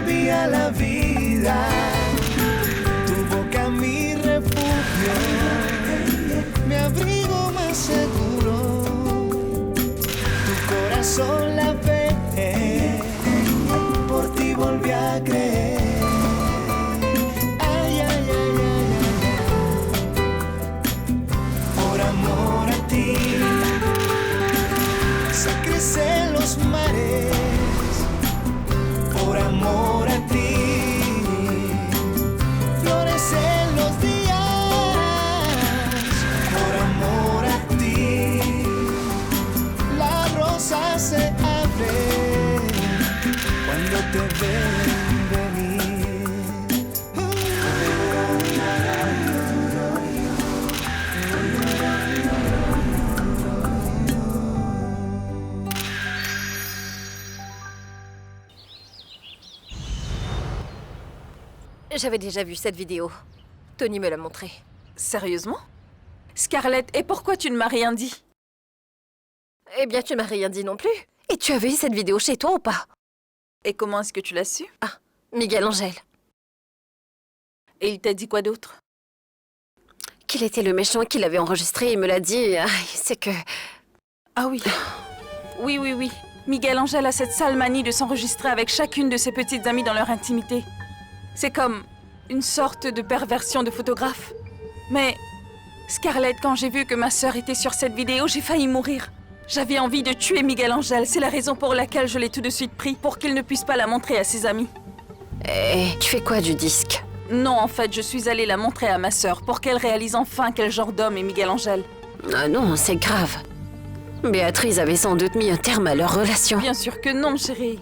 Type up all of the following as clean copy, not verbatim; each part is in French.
debía la vida. Tu boca mi refugio, mi abrigo más seguro. Tu corazón la fe, por ti volví a creer. Ay, ay, ay, ay, ay. Por amor a ti se crecen los mares. Por amor a ti florecen los días. Por amor a ti la rosa se abre cuando te ven venir. J'avais déjà vu cette vidéo. Tony me l'a montrée. Sérieusement? Scarlett, et pourquoi tu ne m'as rien dit? Eh bien, tu m'as rien dit non plus. Et tu avais vu cette vidéo chez toi ou pas? Et comment est-ce que tu l'as su? Ah, Miguel Angel. Et il t'a dit quoi d'autre? Qu'il était le méchant qui l'avait enregistré, il me l'a dit. C'est que... Ah oui. Oui, oui, oui. Miguel Angel a cette sale manie de s'enregistrer avec chacune de ses petites amies dans leur intimité. C'est comme une sorte de perversion de photographe. Mais, Scarlett, quand j'ai vu que ma sœur était sur cette vidéo, j'ai failli mourir. J'avais envie de tuer Miguel Angel. C'est la raison pour laquelle je l'ai tout de suite pris, pour qu'il ne puisse pas la montrer à ses amis. Et tu fais quoi du disque? Non, en fait, je suis allée la montrer à ma sœur pour qu'elle réalise enfin quel genre d'homme est Miguel Angel. Ah non, c'est grave. Béatrice avait sans doute mis un terme à leur relation. Bien sûr que non, chérie.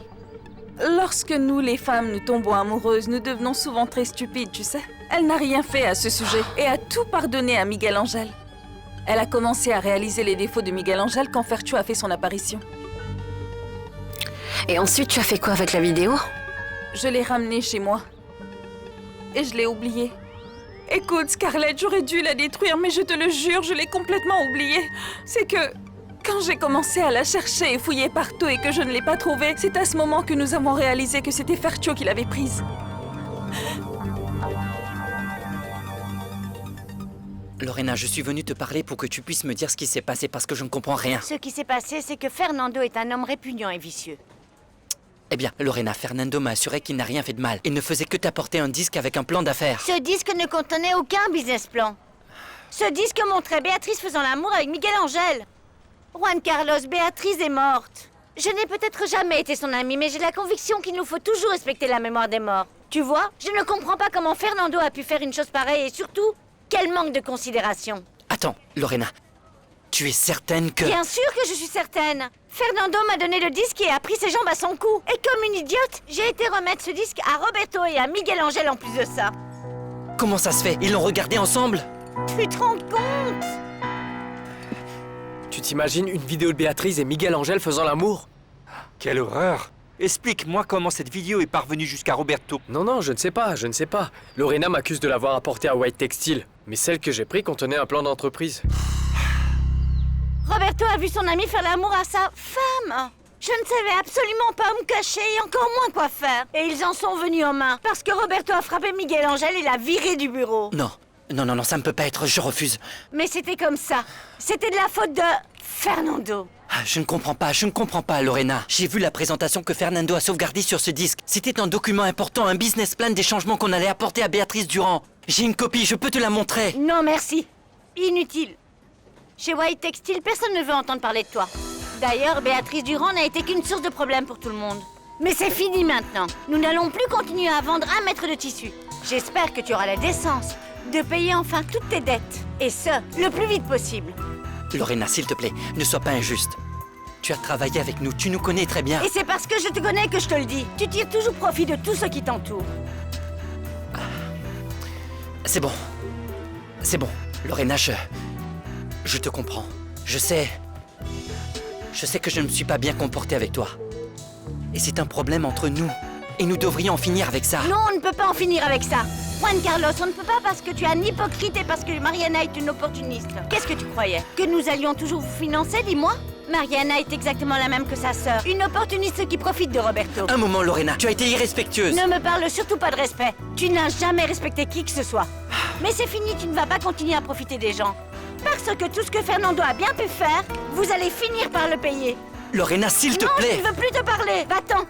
Lorsque nous, les femmes, nous tombons amoureuses, nous devenons souvent très stupides, tu sais. Elle n'a rien fait à ce sujet et a tout pardonné à Miguel Angel. Elle a commencé à réaliser les défauts de Miguel Angel quand Fercho a fait son apparition. Et ensuite, tu as fait quoi avec la vidéo? Je l'ai ramenée chez moi. Et je l'ai oubliée. Écoute, Scarlett, j'aurais dû la détruire, mais je te le jure, je l'ai complètement oubliée. C'est que... quand j'ai commencé à la chercher et fouiller partout et que je ne l'ai pas trouvée, c'est à ce moment que nous avons réalisé que c'était Fercho qui l'avait prise. Lorena, je suis venue te parler pour que tu puisses me dire ce qui s'est passé parce que je ne comprends rien. Ce qui s'est passé, c'est que Fernando est un homme répugnant et vicieux. Eh bien, Lorena, Fernando m'a assuré qu'il n'a rien fait de mal. Il ne faisait que t'apporter un disque avec un plan d'affaires. Ce disque ne contenait aucun business plan. Ce disque montrait Béatrice faisant l'amour avec Miguel Angel. Juan Carlos, Béatrice est morte. Je n'ai peut-être jamais été son amie, mais j'ai la conviction qu'il nous faut toujours respecter la mémoire des morts. Tu vois, je ne comprends pas comment Fernando a pu faire une chose pareille et surtout, quel manque de considération. Attends, Lorena, tu es certaine que... Bien sûr que je suis certaine. Fernando m'a donné le disque et a pris ses jambes à son cou. Et comme une idiote, j'ai été remettre ce disque à Roberto et à Miguel Angel en plus de ça. Comment ça se fait? Ils l'ont regardé ensemble? Tu te rends compte? Tu t'imagines une vidéo de Béatrice et Miguel Angel faisant l'amour? Quelle horreur! Explique-moi comment cette vidéo est parvenue jusqu'à Roberto. Non, je ne sais pas. Lorena m'accuse de l'avoir apportée à White Textile. Mais celle que j'ai prise contenait un plan d'entreprise. Roberto a vu son ami faire l'amour à sa femme. Je ne savais absolument pas où me cacher et encore moins quoi faire. Et ils en sont venus en main parce que Roberto a frappé Miguel Angel et l'a viré du bureau. Non, ça ne peut pas être, je refuse. Mais c'était comme ça. C'était de la faute de Fernando. Je ne comprends pas, Lorena. J'ai vu la présentation que Fernando a sauvegardée sur ce disque. C'était un document important, un business plan des changements qu'on allait apporter à Béatrice Durand. J'ai une copie, je peux te la montrer. Non, merci. Inutile. Chez White Textile, personne ne veut entendre parler de toi. D'ailleurs, Béatrice Durand n'a été qu'une source de problème pour tout le monde. Mais c'est fini maintenant. Nous n'allons plus continuer à vendre 1 mètre de tissu. J'espère que tu auras la décence de payer enfin toutes tes dettes. Et ce, le plus vite possible. Lorena, s'il te plaît, ne sois pas injuste. Tu as travaillé avec nous, tu nous connais très bien. Et c'est parce que je te connais que je te le dis. Tu tires toujours profit de tout ce qui t'entoure. C'est bon, Lorena, je te comprends. Je sais que je ne me suis pas bien comporté avec toi. Et c'est un problème entre nous. Et nous devrions en finir avec ça. Non, on ne peut pas en finir avec ça. Juan Carlos, on ne peut pas parce que tu es un hypocrite et parce que Mariana est une opportuniste. Qu'est-ce que tu croyais? Que nous allions toujours vous financer, dis-moi? Mariana est exactement la même que sa sœur. Une opportuniste qui profite de Roberto. Un moment, Lorena, tu as été irrespectueuse. Ne me parle surtout pas de respect. Tu n'as jamais respecté qui que ce soit. Mais c'est fini, tu ne vas pas continuer à profiter des gens. Parce que tout ce que Fernando a bien pu faire, vous allez finir par le payer. Lorena, s'il te Non, plaît. je ne veux plus te parler. Va-t'en.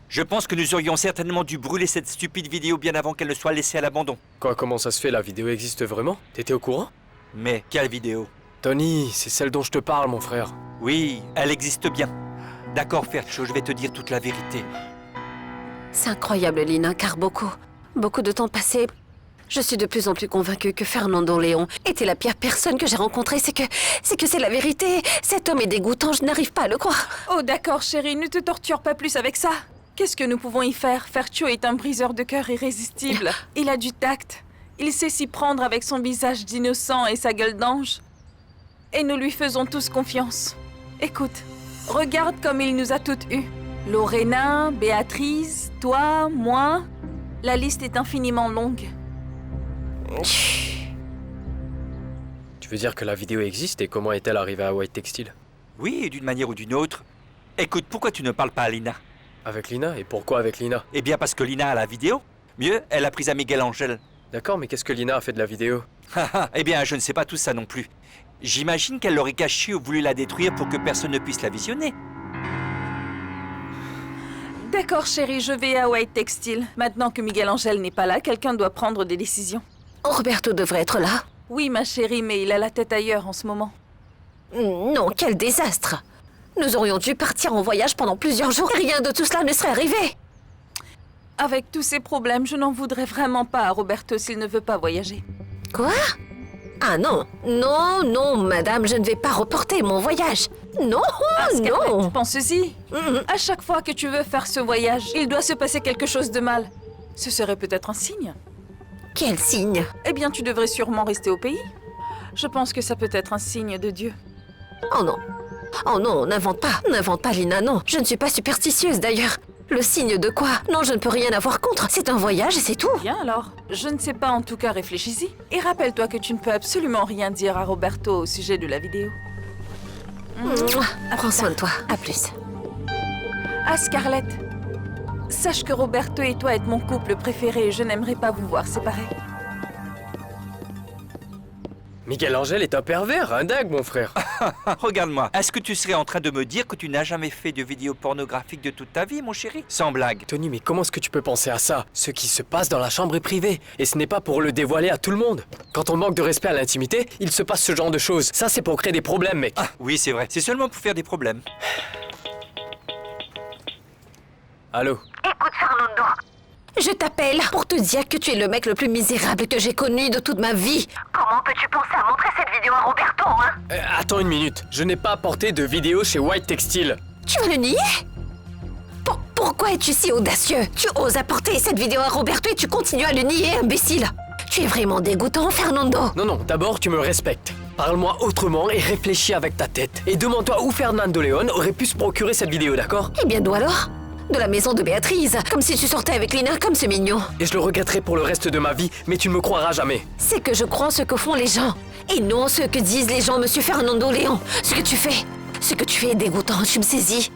Je pense que nous aurions certainement dû brûler cette stupide vidéo bien avant qu'elle ne soit laissée à l'abandon. Quoi, comment ça se fait? La vidéo existe vraiment? T'étais au courant? Mais quelle vidéo? Tony, c'est celle dont je te parle, mon frère. Oui, elle existe bien. D'accord, Fercho, je vais te dire toute la vérité. C'est incroyable, Lina, car beaucoup de temps passé, je suis de plus en plus convaincue que Fernando Léon était la pire personne que j'ai rencontrée. C'est que c'est la vérité. Cet homme est dégoûtant, je n'arrive pas à le croire. Oh d'accord, chérie, ne te torture pas plus avec ça. Qu'est-ce que nous pouvons y faire? Fercho est un briseur de cœur irrésistible. Il a du tact. Il sait s'y prendre avec son visage d'innocent et sa gueule d'ange. Et nous lui faisons tous confiance. Écoute, regarde comme il nous a toutes eues. Lorena, Béatrice, toi, moi. La liste est infiniment longue. Tu veux dire que la vidéo existe et comment est-elle arrivée à White Textile? Oui, d'une manière ou d'une autre. Écoute, pourquoi tu ne parles pas à Lina? Avec Lina? Et pourquoi avec Lina? Eh bien parce que Lina a la vidéo. Mieux, elle a prise à Miguel Angel. D'accord, mais qu'est-ce que Lina a fait de la vidéo? Eh bien, je ne sais pas tout ça non plus. J'imagine qu'elle l'aurait cachée ou voulu la détruire pour que personne ne puisse la visionner. D'accord, chérie, je vais à White Textile. Maintenant que Miguel Angel n'est pas là, quelqu'un doit prendre des décisions. Roberto devrait être là. Oui, ma chérie, mais il a la tête ailleurs en ce moment. Non, quel désastre. Nous aurions dû partir en voyage pendant plusieurs jours. Rien de tout cela ne serait arrivé. Avec tous ces problèmes, je n'en voudrais vraiment pas à Roberto s'il ne veut pas voyager. Quoi? Ah non, non, madame, je ne vais pas reporter mon voyage. Non, Scarlett, non. pense-y. À chaque fois que tu veux faire ce voyage, il doit se passer quelque chose de mal. Ce serait peut-être un signe. Quel signe? Eh bien, tu devrais sûrement rester au pays. Je pense que ça peut être un signe de Dieu. Oh non, n'invente pas, Lina, non. Je ne suis pas superstitieuse d'ailleurs. Le signe de quoi? Non, je ne peux rien avoir contre. C'est un voyage et c'est tout. Bien alors. Je ne sais pas, en tout cas, réfléchis-y. Et rappelle-toi que tu ne peux absolument rien dire à Roberto au sujet de la vidéo. Mouah. Prends soin de toi. À plus. Ah, Scarlett. Sache que Roberto et toi êtes mon couple préféré et je n'aimerais pas vous voir séparés. Miguel Angel est un pervers, un dague, mon frère. Regarde-moi, est-ce que tu serais en train de me dire que tu n'as jamais fait de vidéo pornographique de toute ta vie, mon chéri? Sans blague. Tony, mais comment est-ce que tu peux penser à ça? Ce qui se passe dans la chambre est privé, et ce n'est pas pour le dévoiler à tout le monde. Quand on manque de respect à l'intimité, il se passe ce genre de choses. Ça, c'est pour créer des problèmes, mec. Ah, oui, c'est vrai. C'est seulement pour faire des problèmes. Allô? Écoute, Fernando. Je t'appelle pour te dire que tu es le mec le plus misérable que j'ai connu de toute ma vie. Comment peux-tu penser à montrer cette vidéo à Roberto, hein? Attends une minute. Je n'ai pas apporté de vidéo chez White Textile. Tu vas le nier? Pourquoi es-tu si audacieux? Tu oses apporter cette vidéo à Roberto et tu continues à le nier, imbécile. Tu es vraiment dégoûtant, Fernando. Non, d'abord tu me respectes. Parle-moi autrement et réfléchis avec ta tête. Et demande-toi où Fernando Léon aurait pu se procurer cette vidéo, d'accord? Eh bien, d'où alors? De la maison de Béatrice, comme si tu sortais avec Lina, comme c'est mignon. Et je le regretterai pour le reste de ma vie, mais tu ne me croiras jamais. C'est que je crois ce que font les gens, et non ce que disent les gens, monsieur Fernando Léon. Ce que tu fais est dégoûtant, tu me saisis.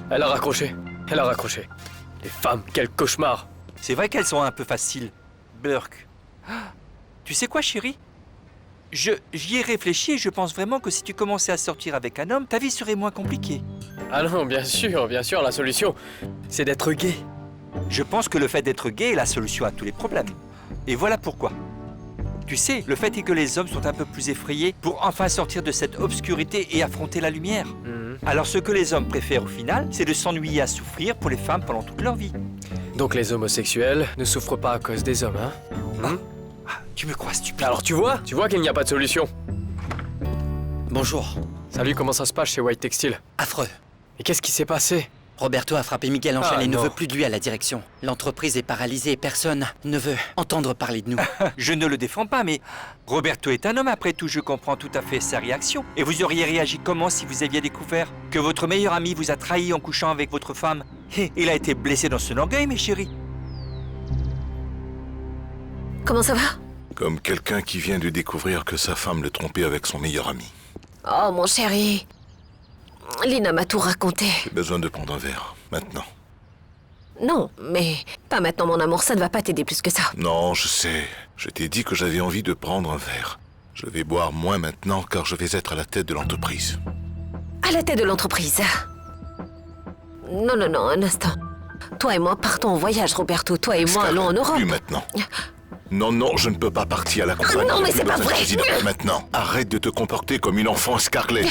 Elle a raccroché. Les femmes, quel cauchemar. C'est vrai qu'elles sont un peu faciles. Burk. Tu sais quoi, chérie? J'y ai réfléchi et je pense vraiment que si tu commençais à sortir avec un homme, ta vie serait moins compliquée. Ah non, bien sûr, la solution, c'est d'être gay. Je pense que le fait d'être gay est la solution à tous les problèmes. Et voilà pourquoi. Tu sais, le fait est que les hommes sont un peu plus effrayés pour enfin sortir de cette obscurité et affronter la lumière. Alors ce que les hommes préfèrent au final, c'est de s'ennuyer à souffrir pour les femmes pendant toute leur vie. Donc les homosexuels ne souffrent pas à cause des hommes, hein? Tu me crois stupide. Alors tu vois qu'il n'y a pas de solution. Bonjour. Salut, comment ça se passe chez White Textile? Affreux. Et qu'est-ce qui s'est passé? Roberto a frappé Miguel Angel Ah, et ne non. veut plus de lui à la direction. L'entreprise est paralysée et personne ne veut entendre parler de nous. Je ne le défends pas, mais Roberto est un homme après tout, je comprends tout à fait sa réaction. Et vous auriez réagi comment si vous aviez découvert que votre meilleur ami vous a trahi en couchant avec votre femme? Et il a été blessé dans son orgueil, mes chéris. Comment ça va? Comme quelqu'un qui vient de découvrir que sa femme le trompait avec son meilleur ami. Oh, mon chéri. Lina m'a tout raconté. J'ai besoin de prendre un verre, maintenant. Non, mais pas maintenant, mon amour, ça ne va pas t'aider plus que ça. Non, je sais. Je t'ai dit que j'avais envie de prendre un verre. Je vais boire moins maintenant car je vais être à la tête de l'entreprise. À la tête de l'entreprise. Non, non, non, un instant. Toi et moi partons en voyage, Roberto. Toi et moi allons en Europe. Plus maintenant. Non, non, je ne peux pas partir à la campagne. Non, mais J'ai c'est plus pas besoin de vrai. président. Maintenant, arrête de te comporter comme une enfant, Scarlett.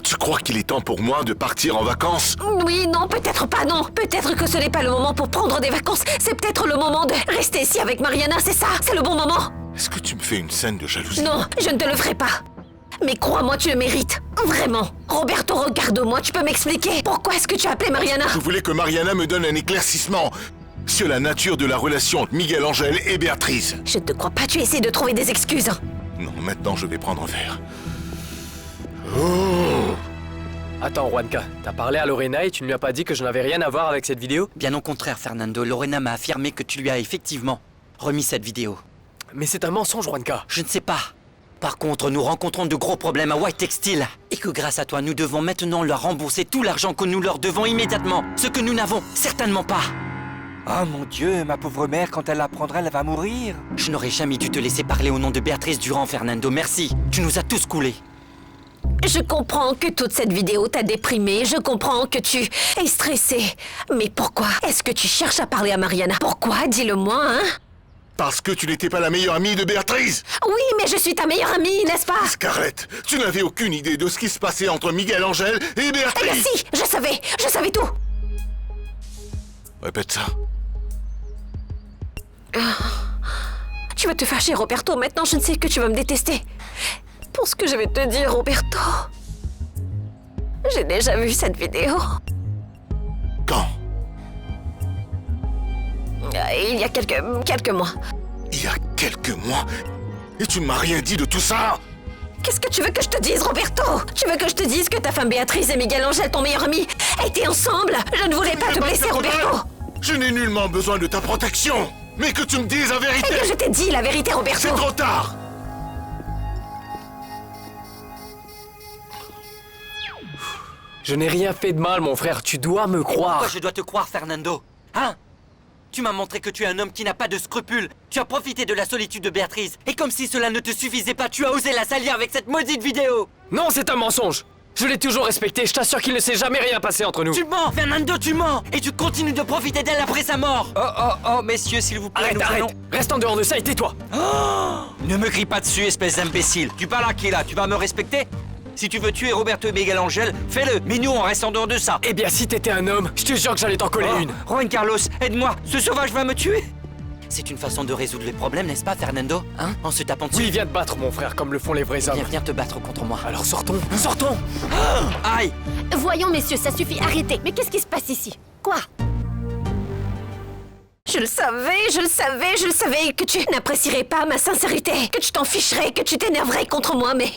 Tu crois qu'il est temps pour moi de partir en vacances? Oui, non, peut-être pas, non. Peut-être que ce n'est pas le moment pour prendre des vacances. C'est peut-être le moment de rester ici avec Mariana, c'est ça. C'est le bon moment. Est-ce que tu me fais une scène de jalousie? Non, je ne te le ferai pas. Mais crois-moi, tu le mérites. Vraiment. Roberto, regarde-moi, tu peux m'expliquer. Pourquoi est-ce que tu as appelé Mariana? Je voulais que Mariana me donne un éclaircissement sur la nature de la relation entre Miguel Angel et Béatrice. Je ne te crois pas, tu essaies de trouver des excuses. Non, maintenant je vais prendre un verre. Attends, Juanca, t'as parlé à Lorena et tu ne lui as pas dit que je n'avais rien à voir avec cette vidéo? Bien au contraire, Fernando. Lorena m'a affirmé que tu lui as effectivement remis cette vidéo. Mais c'est un mensonge, Juanca. Je ne sais pas. Par contre, nous rencontrons de gros problèmes à White Textile. Et que grâce à toi, nous devons maintenant leur rembourser tout l'argent que nous leur devons immédiatement. Ce que nous n'avons certainement pas. Oh mon Dieu, ma pauvre mère, quand elle l'apprendra, elle va mourir. Je n'aurais jamais dû te laisser parler au nom de Béatrice Durand, Fernando. Merci. Tu nous as tous coulés. Je comprends que toute cette vidéo t'a déprimé, je comprends que tu es stressé. Mais pourquoi est-ce que tu cherches à parler à Mariana? Pourquoi? Dis-le-moi, hein? Parce que tu n'étais pas la meilleure amie de Béatrice. Oui, mais je suis ta meilleure amie, n'est-ce pas? Scarlett, tu n'avais aucune idée de ce qui se passait entre Miguel Angel et Eh bien Béatrice. si, je savais tout. Répète ça. Tu vas te fâcher, Roberto, maintenant je ne sais que tu vas me détester. Pour ce que je vais te dire, Roberto. J'ai déjà vu cette vidéo. Quand? Il y a quelques mois. Il y a quelques mois. Et tu ne m'as rien dit de tout ça? Qu'est-ce que tu veux que je te dise, Roberto? Tu veux que je te dise que ta femme Béatrice et Miguel Angel, ton meilleur ami, étaient ensemble? Je ne voulais pas te blesser, Roberto. Je n'ai nullement besoin de ta protection. Mais que tu me dises la vérité. Eh bien, je t'ai dit la vérité, Roberto. C'est trop tard. Je n'ai rien fait de mal, mon frère. Tu dois me croire. Pourquoi je dois te croire, Fernando? Hein? Tu m'as montré que tu es un homme qui n'a pas de scrupules. Tu as profité de la solitude de Béatrice. Et comme si cela ne te suffisait pas, tu as osé la salir avec cette maudite vidéo. Non, c'est un mensonge. Je l'ai toujours respecté. Je t'assure qu'il ne s'est jamais rien passé entre nous. Tu mens, Fernando, tu mens. Et tu continues de profiter d'elle après sa mort. Oh, messieurs, s'il vous plaît, Arrête, nous arrête. allons... Reste en dehors de ça et tais-toi. Ne me crie pas dessus, espèce d'imbécile. Tu parles à qui, là? Tu vas me respecter? Si tu veux tuer Roberto et Miguel Angel, fais-le. Mais nous, on reste en dehors de ça. Eh bien, si t'étais un homme, je te jure que j'allais t'en coller une. Juan Carlos, aide-moi. Ce sauvage va me tuer. C'est une façon de résoudre les problèmes, n'est-ce pas, Fernando? Hein? En se tapant dessus. Oui, viens te battre, mon frère, comme le font les vrais hommes. Viens te battre contre moi. Alors sortons, sortons. Aïe! Voyons, messieurs, ça suffit, arrêtez. Mais qu'est-ce qui se passe ici? Quoi? Je le savais que tu n'apprécierais pas ma sincérité, que tu t'en ficherais, que tu t'énerverais contre moi, mais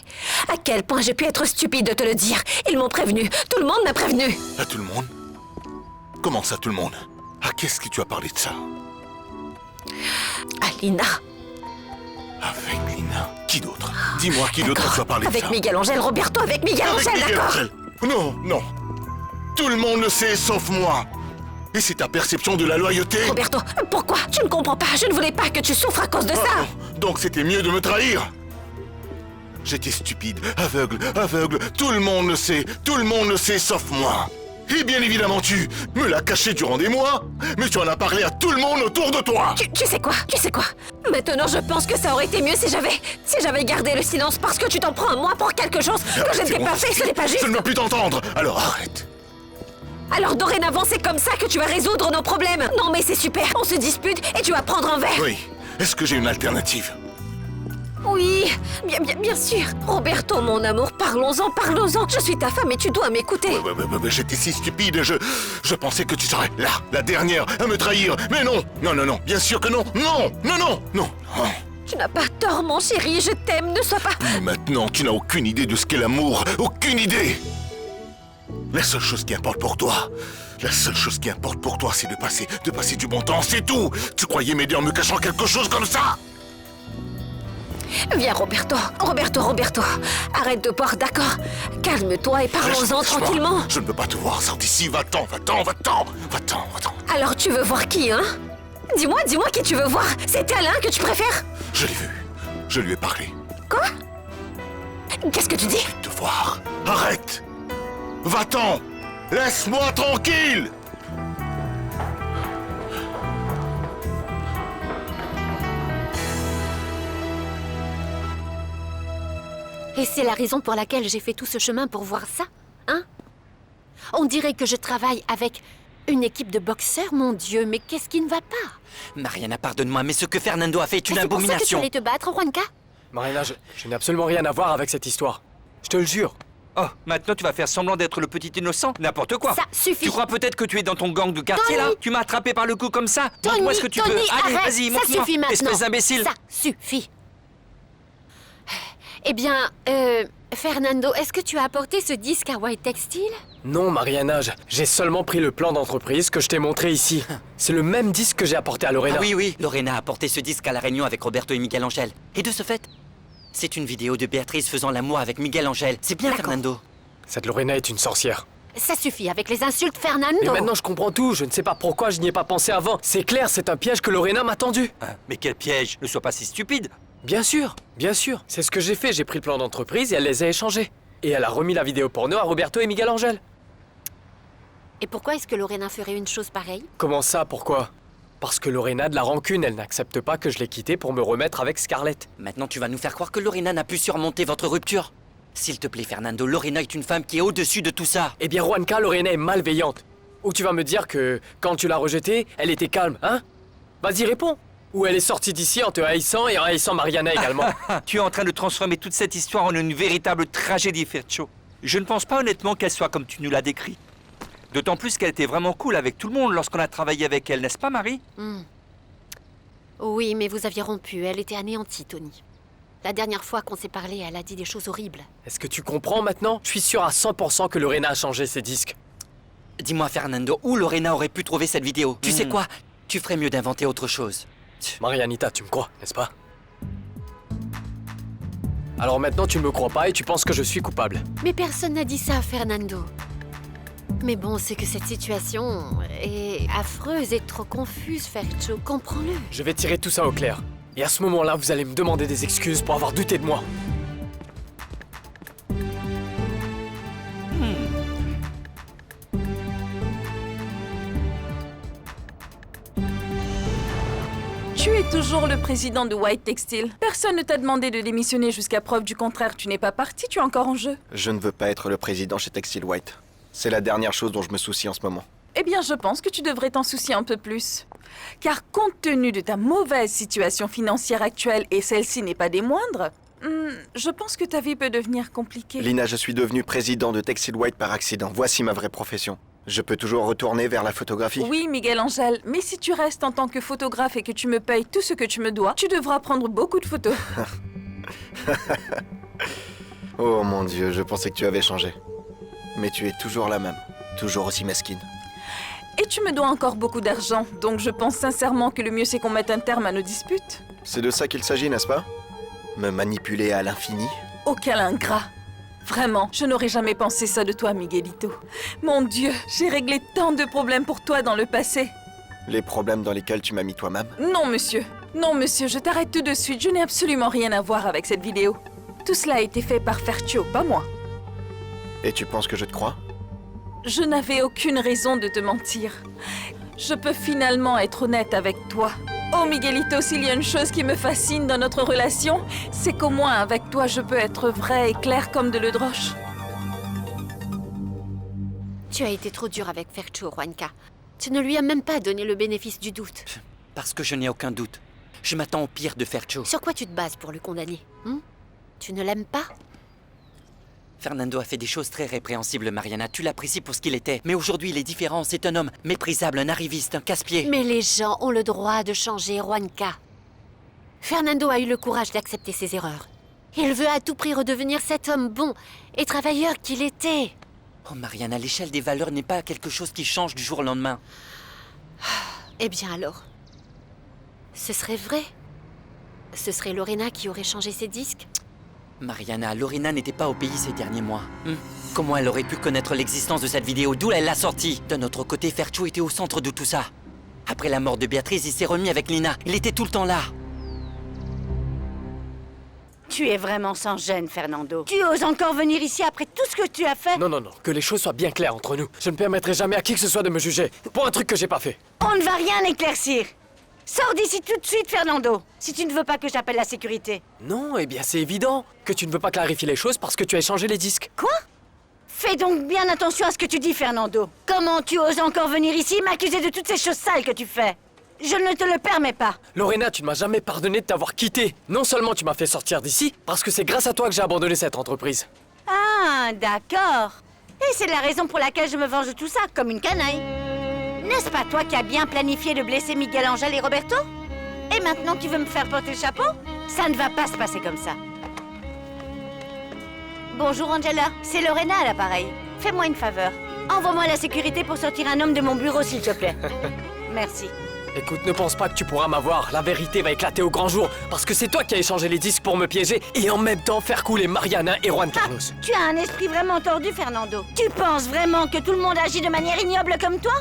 à quel point j'ai pu être stupide de te le dire. Ils m'ont prévenu, tout le monde m'a prévenu. À tout le monde? Comment ça, tout le monde? À qu'est-ce que tu as parlé de ça? Alina, Avec Lina? Qui d'autre? Dis-moi qui d'autre tu as parlé de avec ça? Miguel Angel, Roberto, avec Miguel Avec Angel, Miguel d'accord? Angel. Non, non. Tout le monde le sait, sauf moi. Et c'est ta perception de la loyauté? Roberto, pourquoi? Tu ne comprends pas, je ne voulais pas que tu souffres à cause de ça. Oh, donc c'était mieux de me trahir? J'étais stupide, aveugle, tout le monde le sait sauf moi. Et bien évidemment tu me l'as caché durant des mois, mais tu en as parlé à tout le monde autour de toi. Tu sais quoi? Maintenant, je pense que ça aurait été mieux si j'avais gardé le silence parce que tu t'en prends à moi pour quelque chose que je ne C'est t'ai bon, pas fait, ce n'est pas juste. Je ne veux plus t'entendre, alors arrête. Alors dorénavant, c'est comme ça que tu vas résoudre nos problèmes. Non mais c'est super, on se dispute et tu vas prendre un verre. Oui, est-ce que j'ai une alternative? Oui, bien sûr. Roberto, mon amour, parlons-en, parlons-en. Je suis ta femme et tu dois m'écouter. Ouais, j'étais si stupide, je pensais que tu serais là, la dernière, à me trahir. Mais non, non, bien sûr que non, non. Tu n'as pas tort, mon chéri, je t'aime, ne sois pas... Mais maintenant, tu n'as aucune idée de ce qu'est l'amour, aucune idée. La seule chose qui importe pour toi, c'est de passer du bon temps, c'est tout. Tu croyais m'aider en me cachant quelque chose comme ça? Viens, Roberto. Arrête de boire, d'accord? Calme-toi et parlons-en tranquillement. Je ne peux pas te voir, sors d'ici, va-t'en. Alors tu veux voir qui, hein? Dis-moi qui tu veux voir. C'est Alain que tu préfères? Je l'ai vu, je lui ai parlé. Quoi? Qu'est-ce que tu dis? Te voir, arrête. Va-t'en, laisse-moi tranquille. Et c'est la raison pour laquelle j'ai fait tout ce chemin pour voir ça, hein? On dirait que je travaille avec une équipe de boxeurs, mon Dieu, mais qu'est-ce qui ne va pas? Mariana, pardonne-moi, mais ce que Fernando a fait est une C'est pour ça que tu abomination. allais te battre, Juanca? Mariana, je n'ai absolument rien à voir avec cette histoire. Je te le jure. Oh, maintenant tu vas faire semblant d'être le petit innocent? N'importe quoi. Ça suffit. Tu crois peut-être que tu es dans ton gang de quartier là? Tu m'as attrapé par le cou comme ça? Montre-moi ce que tu Tony, veux. Allez, arrête, vas-y, ça montre-moi. suffit maintenant. Espèce d'imbécile. Ça suffit. Eh bien, Fernando, est-ce que tu as apporté ce disque à White Textile? Non, Mariana, j'ai seulement pris le plan d'entreprise que je t'ai montré ici. C'est le même disque que j'ai apporté à Lorena. Ah oui, Lorena a apporté ce disque à la réunion avec Roberto et Miguel Angel. Et de ce fait, c'est une vidéo de Béatrice faisant l'amour avec Miguel Angel. C'est bien, D'accord. Fernando. Cette Lorena est une sorcière. Ça suffit avec les insultes, Fernando. Mais maintenant je comprends tout, je ne sais pas pourquoi je n'y ai pas pensé avant. C'est clair, c'est un piège que Lorena m'a tendu. Hein, mais quel piège! Ne sois pas si stupide! Bien sûr, c'est ce que j'ai fait. J'ai pris le plan d'entreprise et elle les a échangés. Et elle a remis la vidéo porno à Roberto et Miguel Angel. Et pourquoi est-ce que Lorena ferait une chose pareille? Comment ça, pourquoi? Parce que Lorena a de la rancune, elle n'accepte pas que je l'ai quittée pour me remettre avec Scarlett. Maintenant, tu vas nous faire croire que Lorena n'a pu surmonter votre rupture. S'il te plaît, Fernando, Lorena est une femme qui est au-dessus de tout ça. Eh bien, Juanca, Lorena est malveillante. Ou tu vas me dire que, quand tu l'as rejetée, elle était calme, hein? Vas-y, réponds. Ou elle est sortie d'ici en te haïssant et en haïssant Mariana également. Tu es en train de transformer toute cette histoire en une véritable tragédie, Fercho. Je ne pense pas honnêtement qu'elle soit comme tu nous l'as décrit. D'autant plus qu'elle était vraiment cool avec tout le monde lorsqu'on a travaillé avec elle, n'est-ce pas, Marie? Oui, mais vous aviez rompu. Elle était anéantie, Tony. La dernière fois qu'on s'est parlé, elle a dit des choses horribles. Est-ce que tu comprends maintenant? Je suis sûr à 100% que Lorena a changé ses disques. Dis-moi, Fernando, où Lorena aurait pu trouver cette vidéo? Tu sais quoi? Tu ferais mieux d'inventer autre chose. Marianita, tu me crois, n'est-ce pas? Alors maintenant, tu ne me crois pas et tu penses que je suis coupable. Mais personne n'a dit ça, Fernando. Mais bon, c'est que cette situation est affreuse et trop confuse, Fercho. Comprends-le. Je vais tirer tout ça au clair. Et à ce moment-là, vous allez me demander des excuses pour avoir douté de moi. Tu es toujours le président de White Textile. Personne ne t'a demandé de démissionner jusqu'à preuve du contraire. Tu n'es pas parti, tu es encore en jeu. Je ne veux pas être le président chez Textile White. C'est la dernière chose dont je me soucie en ce moment. Eh bien, je pense que tu devrais t'en soucier un peu plus. Car compte tenu de ta mauvaise situation financière actuelle, et celle-ci n'est pas des moindres, je pense que ta vie peut devenir compliquée. Lina, je suis devenu président de Textile White par accident. Voici ma vraie profession. Je peux toujours retourner vers la photographie. Oui, Miguel Angel, mais si tu restes en tant que photographe et que tu me payes tout ce que tu me dois, tu devras prendre beaucoup de photos. Oh mon Dieu, je pensais que tu avais changé. Mais tu es toujours la même. Toujours aussi mesquine. Et tu me dois encore beaucoup d'argent, donc je pense sincèrement que le mieux c'est qu'on mette un terme à nos disputes. C'est de ça qu'il s'agit, n'est-ce pas? Me manipuler à l'infini? Oh, quel ingrat! Vraiment, je n'aurais jamais pensé ça de toi, Miguelito. Mon Dieu, j'ai réglé tant de problèmes pour toi dans le passé. Les problèmes dans lesquels tu m'as mis toi-même? Non, monsieur. Non, monsieur, je t'arrête tout de suite. Je n'ai absolument rien à voir avec cette vidéo. Tout cela a été fait par Fercho, pas moi. Et tu penses que je te crois? Je n'avais aucune raison de te mentir. Je peux finalement être honnête avec toi. Oh, Miguelito, s'il y a une chose qui me fascine dans notre relation, c'est qu'au moins avec toi, je peux être vrai et clair comme de l'eau de roche. Tu as été trop dur avec Fercho, Juanca. Tu ne lui as même pas donné le bénéfice du doute. Parce que je n'ai aucun doute. Je m'attends au pire de Fercho. Sur quoi tu te bases pour le condamner Tu ne l'aimes pas? Fernando a fait des choses très répréhensibles, Mariana. Tu l'apprécies pour ce qu'il était. Mais aujourd'hui, il est différent. C'est un homme méprisable, un arriviste, un casse-pied. Mais les gens ont le droit de changer, Juanca. Fernando a eu le courage d'accepter ses erreurs. Il veut à tout prix redevenir cet homme bon et travailleur qu'il était. Oh, Mariana, l'échelle des valeurs n'est pas quelque chose qui change du jour au lendemain. Eh bien alors, ce serait vrai? Ce serait Lorena qui aurait changé ses disques? Mariana, Lorena n'était pas au pays ces derniers mois. Comment elle aurait pu connaître l'existence de cette vidéo? D'où elle l'a sortie? D'un autre côté, Fercho était au centre de tout ça. Après la mort de Béatrice, il s'est remis avec Lina. Il était tout le temps là. Tu es vraiment sans gêne, Fernando. Tu oses encore venir ici après tout ce que tu as fait? Non, non, non, que les choses soient bien claires entre nous. Je ne permettrai jamais à qui que ce soit de me juger pour un truc que j'ai pas fait. On ne va rien éclaircir. Sors d'ici tout de suite, Fernando, si tu ne veux pas que j'appelle la sécurité. Non, eh bien c'est évident que tu ne veux pas clarifier les choses parce que tu as échangé les disques. Quoi? Fais donc bien attention à ce que tu dis, Fernando. Comment tu oses encore venir ici m'accuser de toutes ces choses sales que tu fais? Je ne te le permets pas. Lorena, tu ne m'as jamais pardonné de t'avoir quitté. Non seulement tu m'as fait sortir d'ici, parce que c'est grâce à toi que j'ai abandonné cette entreprise. Ah, d'accord. Et c'est la raison pour laquelle je me venge de tout ça, comme une canaille. N'est-ce pas toi qui as bien planifié de blesser Miguel Angel et Roberto? Et maintenant tu veux me faire porter le chapeau? Ça ne va pas se passer comme ça. Bonjour Angela, c'est Lorena à l'appareil. Fais-moi une faveur. Envoie-moi la sécurité pour sortir un homme de mon bureau, s'il te plaît. Merci. Écoute, ne pense pas que tu pourras m'avoir. La vérité va éclater au grand jour, parce que c'est toi qui as échangé les disques pour me piéger et en même temps faire couler Mariana et Juan Carlos. Tu as un esprit vraiment tordu, Fernando. Tu penses vraiment que tout le monde agit de manière ignoble comme toi?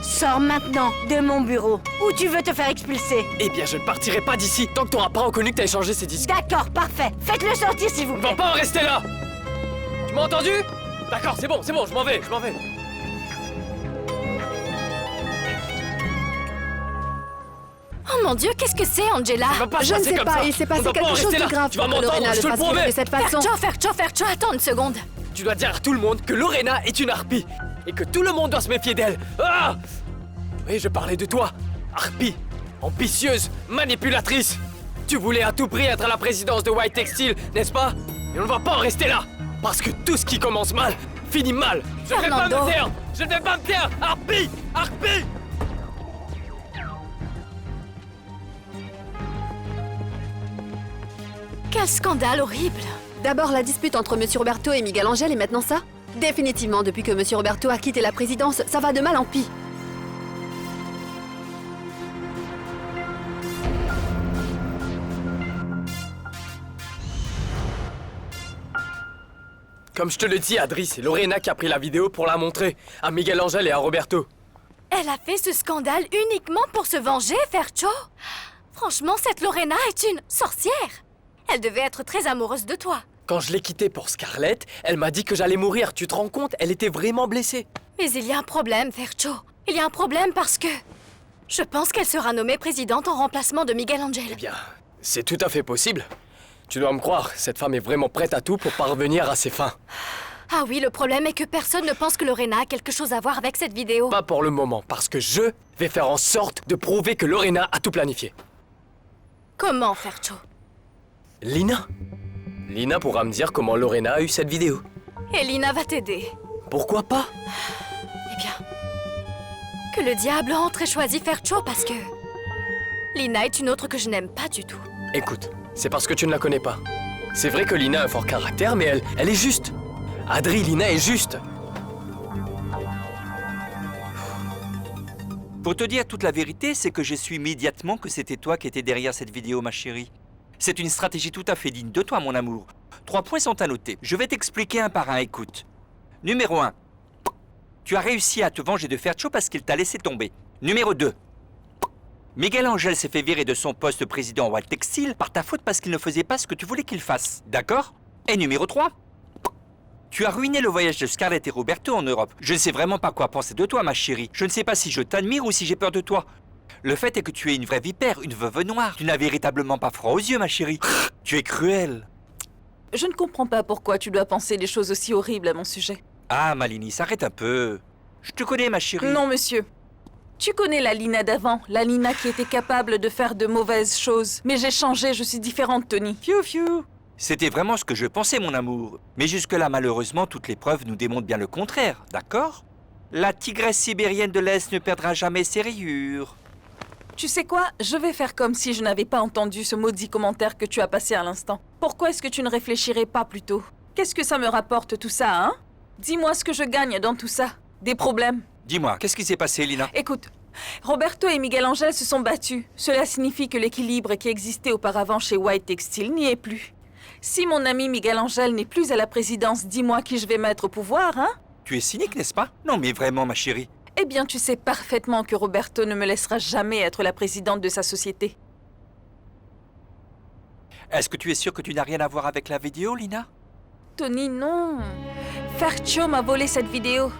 Sors maintenant de mon bureau, ou tu veux te faire expulser. Eh bien, je ne partirai pas d'ici tant que t'auras pas reconnu que t'as échangé ces disques. D'accord, parfait. Faites-le sortir, s'il vous On ne plaît. va pas en rester là. Tu m'as entendu? D'accord, c'est bon, je m'en vais. Oh mon Dieu, qu'est-ce que c'est, Angela? Ça va pas se Je ne passer sais comme pas, ça. il s'est On passé va pas en quelque chose rester de là. grave Tu vas pour que m'entendre, Lorena je te le le fasse promets. de cette façon. Fercho, attends une seconde. Tu dois dire à tout le monde que Lorena est une harpie et que tout le monde doit se méfier d'elle. Ah! Oui, je parlais de toi. Harpie, ambitieuse, manipulatrice. Tu voulais à tout prix être à la présidence de White Textile, n'est-ce pas? Et on ne va pas en rester là. Parce que tout ce qui commence mal, finit mal. Je ne vais pas me taire. Je ne vais pas me taire. Harpie! Harpie! Quel scandale horrible. D'abord la dispute entre Monsieur Roberto et Miguel Angel et maintenant ça? Définitivement, depuis que Monsieur Roberto a quitté la présidence, ça va de mal en pis. Comme je te le dis, Adri, c'est Lorena qui a pris la vidéo pour la montrer à Miguel Angel et à Roberto. Elle a fait ce scandale uniquement pour se venger, Fercho? Franchement, cette Lorena est une sorcière. Elle devait être très amoureuse de toi. Quand je l'ai quittée pour Scarlett, elle m'a dit que j'allais mourir. Tu te rends compte? Elle était vraiment blessée. Mais il y a un problème, Fercho. Il y a un problème parce que... Je pense qu'elle sera nommée présidente en remplacement de Miguel Angel. Eh bien, c'est tout à fait possible. Tu dois me croire, cette femme est vraiment prête à tout pour parvenir à ses fins. Ah oui, le problème est que personne ne pense que Lorena a quelque chose à voir avec cette vidéo. Pas pour le moment, parce que je vais faire en sorte de prouver que Lorena a tout planifié. Comment, Fercho? Lina pourra me dire comment Lorena a eu cette vidéo. Et Lina va t'aider. Pourquoi pas? Eh bien, que le diable entre et choisit Fercho parce que... Lina est une autre que je n'aime pas du tout. Écoute, c'est parce que tu ne la connais pas. C'est vrai que Lina a un fort caractère, mais elle est juste. Adri, Lina est juste. Pour te dire toute la vérité, c'est que j'ai su immédiatement que c'était toi qui étais derrière cette vidéo, ma chérie. C'est une stratégie tout à fait digne de toi, mon amour. 3 points sont à noter. Je vais t'expliquer un par un, écoute. Numéro 1. Tu as réussi à te venger de Fercho parce qu'il t'a laissé tomber. Numéro 2. Miguel Angel s'est fait virer de son poste de président White Textile par ta faute parce qu'il ne faisait pas ce que tu voulais qu'il fasse. D'accord? Et numéro 3. Tu as ruiné le voyage de Scarlett et Roberto en Europe. Je ne sais vraiment pas quoi penser de toi, ma chérie. Je ne sais pas si je t'admire ou si j'ai peur de toi. Le fait est que tu es une vraie vipère, une veuve noire. Tu n'as véritablement pas froid aux yeux, ma chérie. Tu es cruelle. Je ne comprends pas pourquoi tu dois penser des choses aussi horribles à mon sujet. Ah, Malini, s'arrête un peu. Je te connais, ma chérie. Non, monsieur. Tu connais la Lina d'avant, la Lina qui était capable de faire de mauvaises choses. Mais j'ai changé, je suis différente, Tony. Fiu fiu. C'était vraiment ce que je pensais, mon amour. Mais jusque-là, malheureusement, toutes les preuves nous démontrent bien le contraire, d'accord? La tigresse sibérienne de l'Est ne perdra jamais ses rayures. Tu sais quoi? Je vais faire comme si je n'avais pas entendu ce maudit commentaire que tu as passé à l'instant. Pourquoi est-ce que tu ne réfléchirais pas plus tôt? Qu'est-ce que ça me rapporte tout ça, hein? Dis-moi ce que je gagne dans tout ça. Des problèmes? Dis-moi, qu'est-ce qui s'est passé, Lina? Écoute, Roberto et Miguel Angel se sont battus. Cela signifie que l'équilibre qui existait auparavant chez White Textile n'y est plus. Si mon ami Miguel Angel n'est plus à la présidence, dis-moi qui je vais mettre au pouvoir, hein? Tu es cynique, n'est-ce pas? Non, mais vraiment, ma chérie. Eh bien, tu sais parfaitement que Roberto ne me laissera jamais être la présidente de sa société. Est-ce que tu es sûre que tu n'as rien à voir avec la vidéo, Lina? Tony, non. Fercho m'a volé cette vidéo.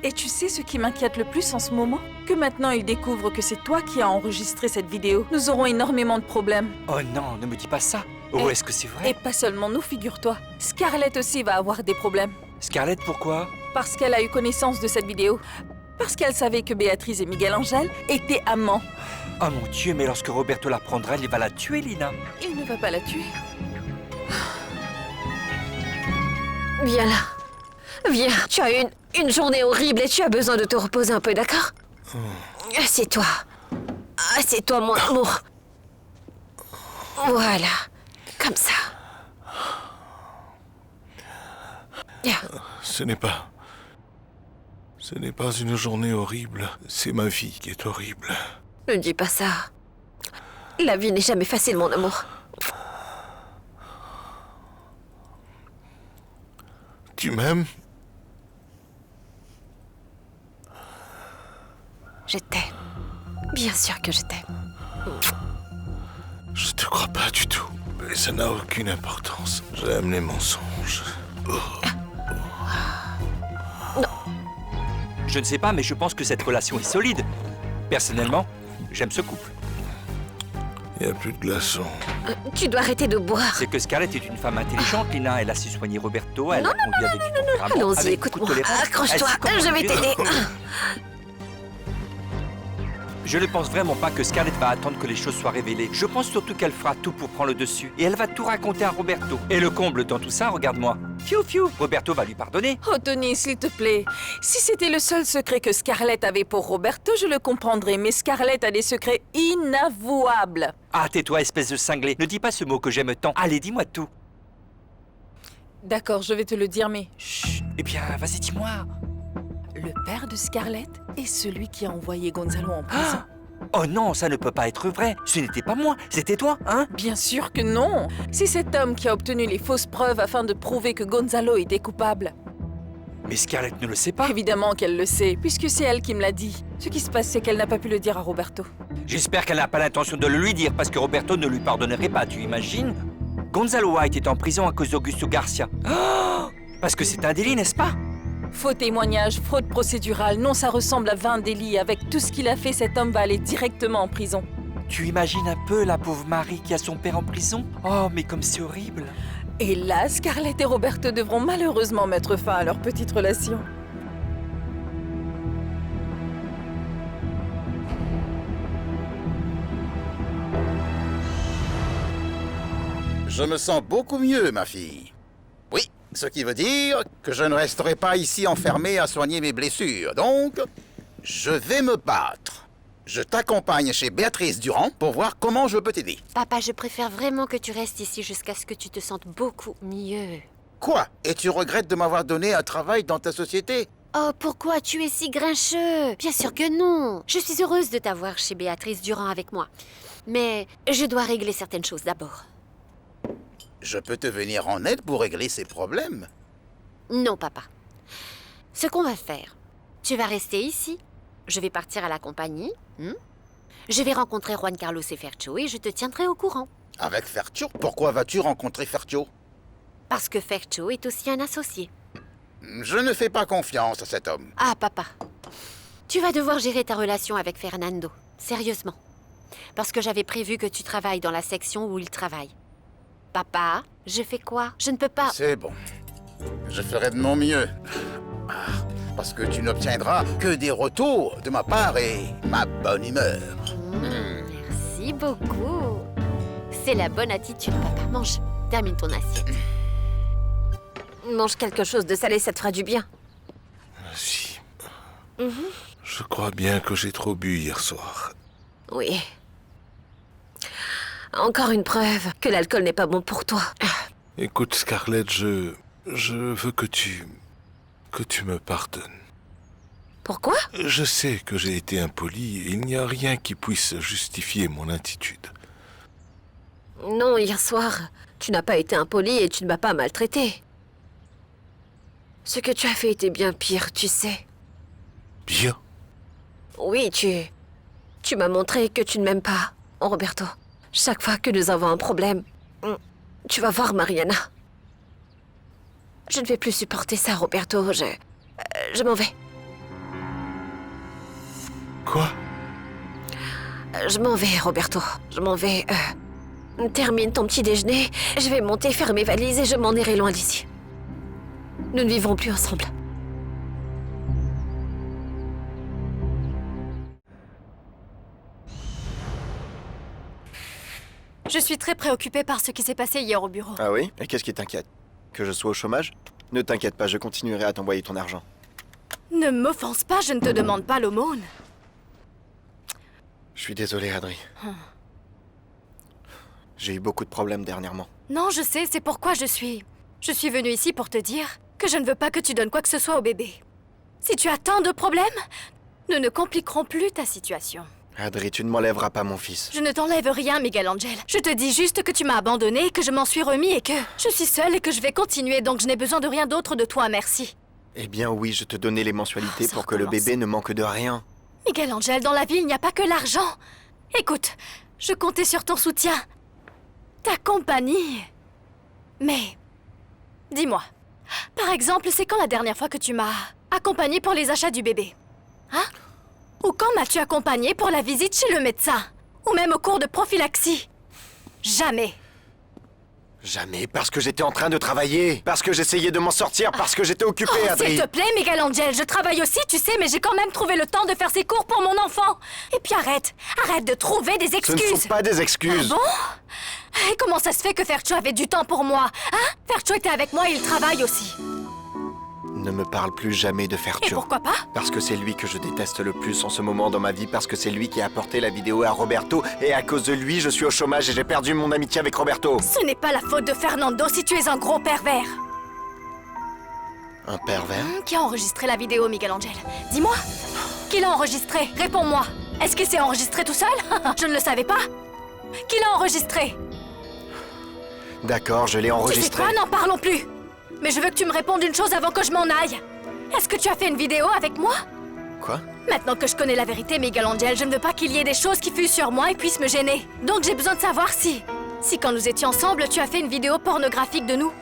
Et tu sais ce qui m'inquiète le plus en ce moment? Que maintenant il découvre que c'est toi qui as enregistré cette vidéo. Nous aurons énormément de problèmes. Oh non, ne me dis pas ça. Oh, est-ce que c'est vrai? Et pas seulement nous, figure-toi. Scarlett aussi va avoir des problèmes. Scarlett, pourquoi? Parce qu'elle a eu connaissance de cette vidéo. Parce qu'elle savait que Béatrice et Miguel Angel étaient amants. Oh mon Dieu, mais lorsque Roberto l'apprendra, il va la tuer, Lina. Il ne va pas la tuer. Viens là. Viens, tu as eu une journée horrible et tu as besoin de te reposer un peu, d'accord? Assieds-toi. Assieds-toi, mon amour. Voilà. Comme ça. Viens. Ce n'est pas une journée horrible. C'est ma vie qui est horrible. Ne dis pas ça. La vie n'est jamais facile, mon amour. Tu m'aimes? Je t'aime. Bien sûr que je t'aime. Je te crois pas du tout. Mais ça n'a aucune importance. J'aime les mensonges. Je ne sais pas, mais je pense que cette relation est solide. Personnellement, j'aime ce couple. Il n'y a plus de glaçons. Tu dois arrêter de boire. C'est que Scarlett est une femme intelligente, Lina. Elle a su soigner Roberto, elle a conduit avec du tempérament, Allons-y, avec beaucoup de écoute-moi. tolérance. Accroche-toi, Elle sait je vais comment t'aider. conduire. Je ne pense vraiment pas que Scarlett va attendre que les choses soient révélées. Je pense surtout qu'elle fera tout pour prendre le dessus. Et elle va tout raconter à Roberto. Et le comble dans tout ça, regarde-moi. Fiu fiu, Roberto va lui pardonner. Oh, Tony, s'il te plaît. Si c'était le seul secret que Scarlett avait pour Roberto, je le comprendrais. Mais Scarlett a des secrets inavouables. Ah, tais-toi, espèce de cinglé. Ne dis pas ce mot que j'aime tant. Allez, dis-moi tout. D'accord, je vais te le dire, mais... Chut. Eh bien, vas-y, dis-moi. Le père de Scarlett est celui qui a envoyé Gonzalo en prison. Oh non, ça ne peut pas être vrai. Ce n'était pas moi, c'était toi, hein? Bien sûr que non. C'est cet homme qui a obtenu les fausses preuves afin de prouver que Gonzalo était coupable. Mais Scarlett ne le sait pas. Évidemment qu'elle le sait, puisque c'est elle qui me l'a dit. Ce qui se passe, c'est qu'elle n'a pas pu le dire à Roberto. J'espère qu'elle n'a pas l'intention de le lui dire, parce que Roberto ne lui pardonnerait pas, tu imagines? Gonzalo White est en prison à cause d'Augusto Garcia. Oh, parce que c'est un délit, n'est-ce pas? Faux témoignage, fraude procédurale, non, ça ressemble à 20 délits. Avec tout ce qu'il a fait, cet homme va aller directement en prison. Tu imagines un peu la pauvre Marie qui a son père en prison? Oh, mais comme c'est horrible. Et là, Scarlett et Roberto devront malheureusement mettre fin à leur petite relation. Je me sens beaucoup mieux, ma fille. Oui, ce qui veut dire que je ne resterai pas ici enfermé à soigner mes blessures. Donc, je vais me battre. Je t'accompagne chez Béatrice Durand pour voir comment je peux t'aider. Papa, je préfère vraiment que tu restes ici jusqu'à ce que tu te sentes beaucoup mieux. Quoi? Et tu regrettes de m'avoir donné un travail dans ta société? Oh, pourquoi tu es si grincheux? Bien sûr que non. Je suis heureuse de t'avoir chez Béatrice Durand avec moi. Mais je dois régler certaines choses d'abord. Je peux te venir en aide pour régler ces problèmes. Non, papa. Ce qu'on va faire, tu vas rester ici. Je vais partir à la compagnie. Je vais rencontrer Juan Carlos et Fercho et je te tiendrai au courant. Avec Fercho? Pourquoi vas-tu rencontrer Fercho? Parce que Fercho est aussi un associé. Je ne fais pas confiance à cet homme. Ah, papa. Tu vas devoir gérer ta relation avec Fernando. Sérieusement. Parce que j'avais prévu que tu travailles dans la section où il travaille. Papa, je fais quoi? Je ne peux pas... C'est bon. Je ferai de mon mieux. parce que tu n'obtiendras que des retours de ma part et ma bonne humeur. Merci beaucoup. C'est la bonne attitude, papa. Mange. Termine ton assiette. Mange quelque chose de salé, ça te fera du bien. Si. Je crois bien que j'ai trop bu hier soir. Oui. Encore une preuve que l'alcool n'est pas bon pour toi. Écoute, Scarlett, je veux que tu me pardonnes. Pourquoi? Je sais que j'ai été impoli et il n'y a rien qui puisse justifier mon attitude. Non, hier soir, tu n'as pas été impoli et tu ne m'as pas maltraité. Ce que tu as fait était bien pire, tu sais. Bien? Oui, tu m'as montré que tu ne m'aimes pas, Roberto. Chaque fois que nous avons un problème, tu vas voir Mariana. Je ne vais plus supporter ça, Roberto. Je m'en vais. Quoi? Je m'en vais, Roberto. Je m'en vais. Termine ton petit déjeuner. Je vais monter, faire mes valises et je m'en irai loin d'ici. Nous ne vivons plus ensemble. Je suis très préoccupée par ce qui s'est passé hier au bureau. Ah oui? Et qu'est-ce qui t'inquiète? Que je sois au chômage? Ne t'inquiète pas, je continuerai à t'envoyer ton argent. Ne m'offense pas, je ne te demande pas l'aumône. Je suis désolé, Adri. J'ai eu beaucoup de problèmes dernièrement. Non, je sais, c'est pourquoi je suis venue ici pour te dire que je ne veux pas que tu donnes quoi que ce soit au bébé. Si tu as tant de problèmes, nous ne compliquerons plus ta situation. Adri, tu ne m'enlèveras pas mon fils. Je ne t'enlève rien, Miguel Angel. Je te dis juste que tu m'as abandonné, que je m'en suis remis et que je suis seule et que je vais continuer, donc je n'ai besoin de rien d'autre de toi, merci. Eh bien oui, je te donnais les mensualités pour que le recommence. bébé ne manque de rien. Miguel Angel, dans la vie, il n'y a pas que l'argent. Écoute, je comptais sur ton soutien. Ta compagnie. Mais, dis-moi, par exemple, c'est quand la dernière fois que tu m'as accompagné pour les achats du bébé? Hein? Ou quand m'as-tu accompagné pour la visite chez le médecin? Ou même au cours de prophylaxie? Jamais. Jamais, parce que j'étais en train de travailler. Parce que j'essayais de m'en sortir, parce que j'étais occupé, Adri. S'il te plaît, Miguel Angel, je travaille aussi, tu sais, mais j'ai quand même trouvé le temps de faire ces cours pour mon enfant. Et puis arrête de trouver des Ce excuses. ne sont pas des excuses. Ah bon? Et comment ça se fait que Fercho avait du temps pour moi? Hein? Fercho était avec moi et il travaille aussi. Ne me parle plus jamais de Et Fercho. pourquoi pas? Parce que c'est lui que je déteste le plus en ce moment dans ma vie, parce que c'est lui qui a apporté la vidéo à Roberto, et à cause de lui, je suis au chômage et j'ai perdu mon amitié avec Roberto. Ce n'est pas la faute de Fernando si tu es un gros pervers. Un pervers? Qui a enregistré la vidéo, Miguel Angel? Dis-moi. Qui l'a enregistré? Réponds-moi. Est-ce qu'il s'est enregistré tout seul? Je ne le savais pas. Qui l'a enregistré? D'accord, je l'ai Tu sais enregistré. quoi? N'en parlons plus. Mais je veux que tu me répondes une chose avant que je m'en aille. Est-ce que tu as fait une vidéo avec moi? Quoi? Maintenant que je connais la vérité, Miguel Angel, je ne veux pas qu'il y ait des choses qui fusent sur moi et puissent me gêner. Donc j'ai besoin de savoir si quand nous étions ensemble, tu as fait une vidéo pornographique de nous.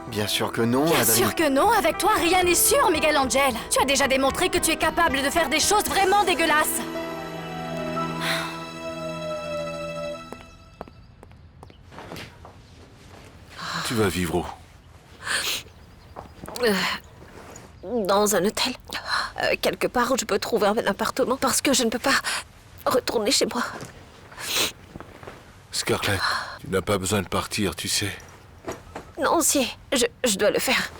Bien sûr que non, Bien Adri. sûr que non, avec toi rien n'est sûr, Miguel Angel. Tu as déjà démontré que tu es capable de faire des choses vraiment dégueulasses. Tu vas vivre où? Dans un hôtel. Quelque part où je peux trouver un appartement parce que je ne peux pas retourner chez moi. Scarlett, tu n'as pas besoin de partir, tu sais. Non, si, je dois le faire.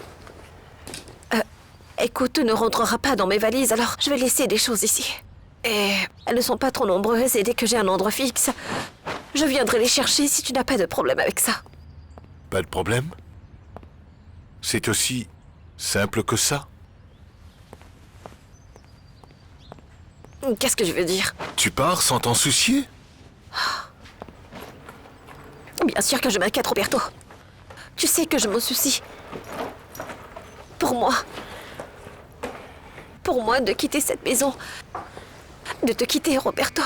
Écoute, tu ne rentreras pas dans mes valises, alors je vais laisser des choses ici. Et elles ne sont pas trop nombreuses et dès que j'ai un endroit fixe, je viendrai les chercher si tu n'as pas de problème avec ça. Pas de problème? C'est aussi simple que ça? Qu'est-ce que je veux dire? Tu pars sans t'en soucier? Bien sûr que je m'inquiète, Roberto. Tu sais que je m'en soucie. Pour moi, de quitter cette maison, de te quitter, Roberto,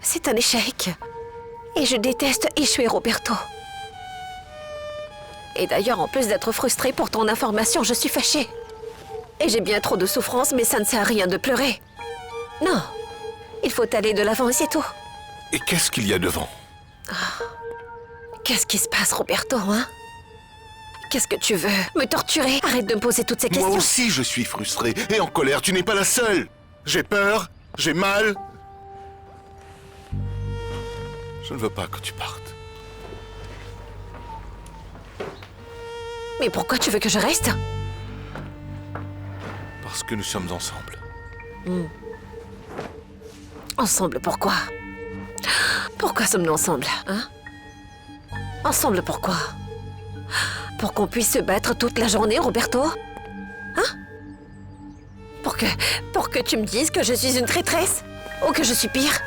c'est un échec. Et je déteste échouer, Roberto. Et d'ailleurs, en plus d'être frustrée pour ton information, je suis fâchée. Et j'ai bien trop de souffrance, mais ça ne sert à rien de pleurer. Non, il faut aller de l'avant et c'est tout. Et qu'est-ce qu'il y a devant? Qu'est-ce qui se passe, Roberto, hein? Qu'est-ce que tu veux? Me torturer? Arrête de me poser toutes ces questions. Moi aussi, je suis frustré et en colère. Tu n'es pas la seule. J'ai peur, j'ai mal. Je ne veux pas que tu partes. Mais pourquoi tu veux que je reste? Parce que nous sommes ensemble. Ensemble, pourquoi? Pourquoi sommes-nous ensemble, hein? Ensemble, pourquoi? Pour qu'on puisse se battre toute la journée, Roberto? Hein? Pour que tu me dises que je suis une traîtresse? Ou que je suis pire?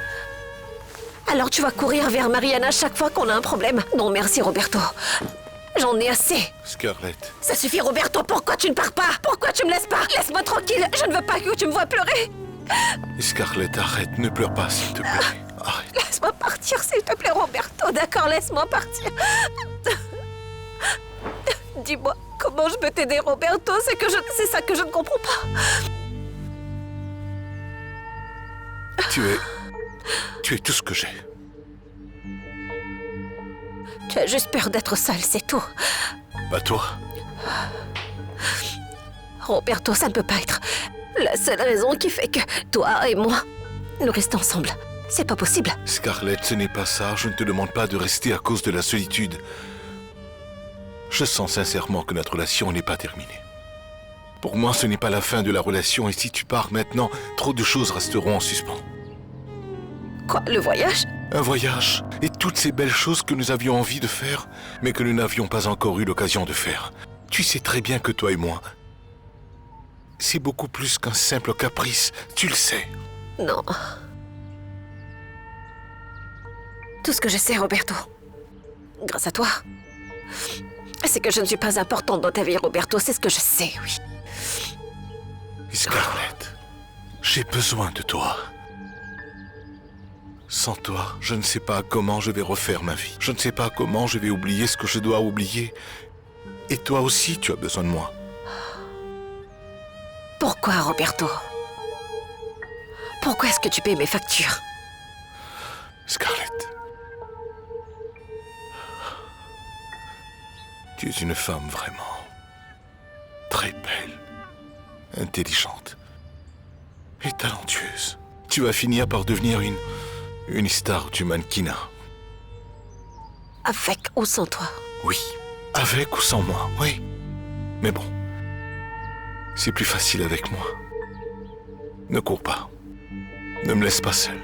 Alors tu vas courir vers Mariana chaque fois qu'on a un problème? Non, merci, Roberto. J'en ai assez. Scarlett. Ça suffit, Roberto. Pourquoi tu ne pars pas? Pourquoi tu me laisses pas? Laisse-moi tranquille. Je ne veux pas que tu me vois pleurer. Scarlett, arrête. Ne pleure pas, s'il te plaît. Arrête. Laisse-moi partir, s'il te plaît, Roberto. D'accord, laisse-moi partir. Dis-moi, comment je peux t'aider, Roberto? C'est ça que je ne comprends pas. Tu es tout ce que j'ai. Tu as juste peur d'être seul, c'est tout. Pas toi. Roberto, ça ne peut pas être la seule raison qui fait que toi et moi, nous restons ensemble. C'est pas possible. Scarlett, ce n'est pas ça. Je ne te demande pas de rester à cause de la solitude. Je sens sincèrement que notre relation n'est pas terminée. Pour moi, ce n'est pas la fin de la relation et si tu pars maintenant, trop de choses resteront en suspens. Quoi, le voyage? Un voyage et toutes ces belles choses que nous avions envie de faire, mais que nous n'avions pas encore eu l'occasion de faire. Tu sais très bien que toi et moi, c'est beaucoup plus qu'un simple caprice, tu le sais. Non. Tout ce que je sais, Roberto, grâce à toi, c'est que je ne suis pas importante dans ta vie, Roberto. C'est ce que je sais, oui. Scarlett, j'ai besoin de toi. Sans toi, je ne sais pas comment je vais refaire ma vie. Je ne sais pas comment je vais oublier ce que je dois oublier. Et toi aussi, tu as besoin de moi. Pourquoi, Roberto? Pourquoi est-ce que tu payes mes factures? Scarlett, tu es une femme vraiment très belle, intelligente et talentueuse. Tu vas finir par devenir une star du mannequinat. Avec ou sans toi? Oui, avec ou sans moi, oui. Mais bon, c'est plus facile avec moi. Ne cours pas. Ne me laisse pas seul.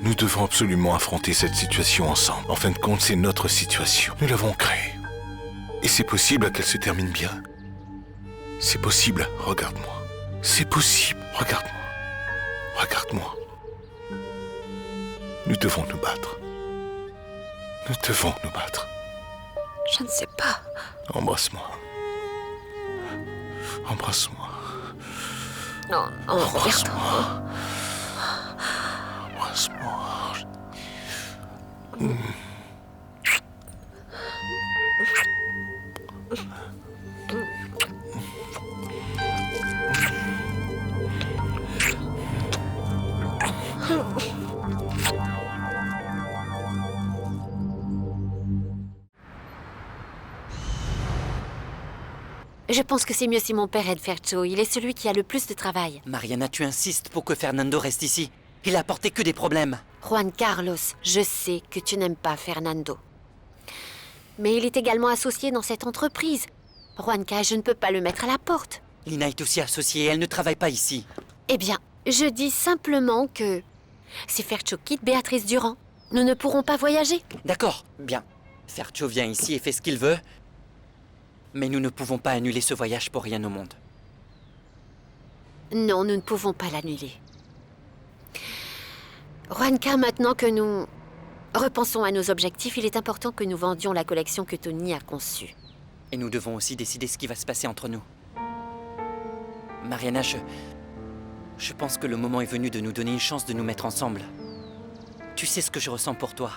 Nous devons absolument affronter cette situation ensemble. En fin de compte, c'est notre situation. Nous l'avons créée. Et c'est possible qu'elle se termine bien. C'est possible, regarde-moi. C'est possible, regarde-moi. Regarde-moi. Nous devons nous battre. Nous devons nous battre. Je ne sais pas. Embrasse-moi. Embrasse-moi. Non, non, Roberto. Embrasse-moi. Je pense que c'est mieux si mon père aide Fercho. Il est celui qui a le plus de travail. Mariana, tu insistes pour que Fernando reste ici. Il a apporté que des problèmes. Juan Carlos, je sais que tu n'aimes pas Fernando. Mais il est également associé dans cette entreprise. Juanca, je ne peux pas le mettre à la porte. Lina est aussi associée, elle ne travaille pas ici. Eh bien, je dis simplement que si Fercho quitte Béatrice Durand, nous ne pourrons pas voyager. D'accord, bien. Fercho vient ici et fait ce qu'il veut. Mais nous ne pouvons pas annuler ce voyage pour rien au monde. Non, nous ne pouvons pas l'annuler. Juanca, maintenant que nous repensons à nos objectifs, il est important que nous vendions la collection que Tony a conçue. Et nous devons aussi décider ce qui va se passer entre nous. Mariana, je pense que le moment est venu de nous donner une chance de nous mettre ensemble. Tu sais ce que je ressens pour toi.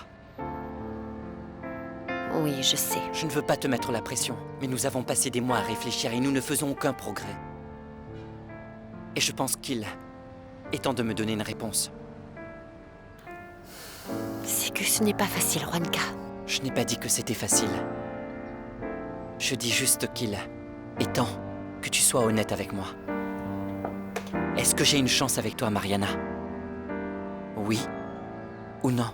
Oui, je sais. Je ne veux pas te mettre la pression, mais nous avons passé des mois à réfléchir et nous ne faisons aucun progrès. Et je pense qu'il est temps de me donner une réponse. C'est que ce n'est pas facile, Juanca. Je n'ai pas dit que c'était facile. Je dis juste qu'il est temps que tu sois honnête avec moi. Est-ce que j'ai une chance avec toi, Mariana? Oui ou non?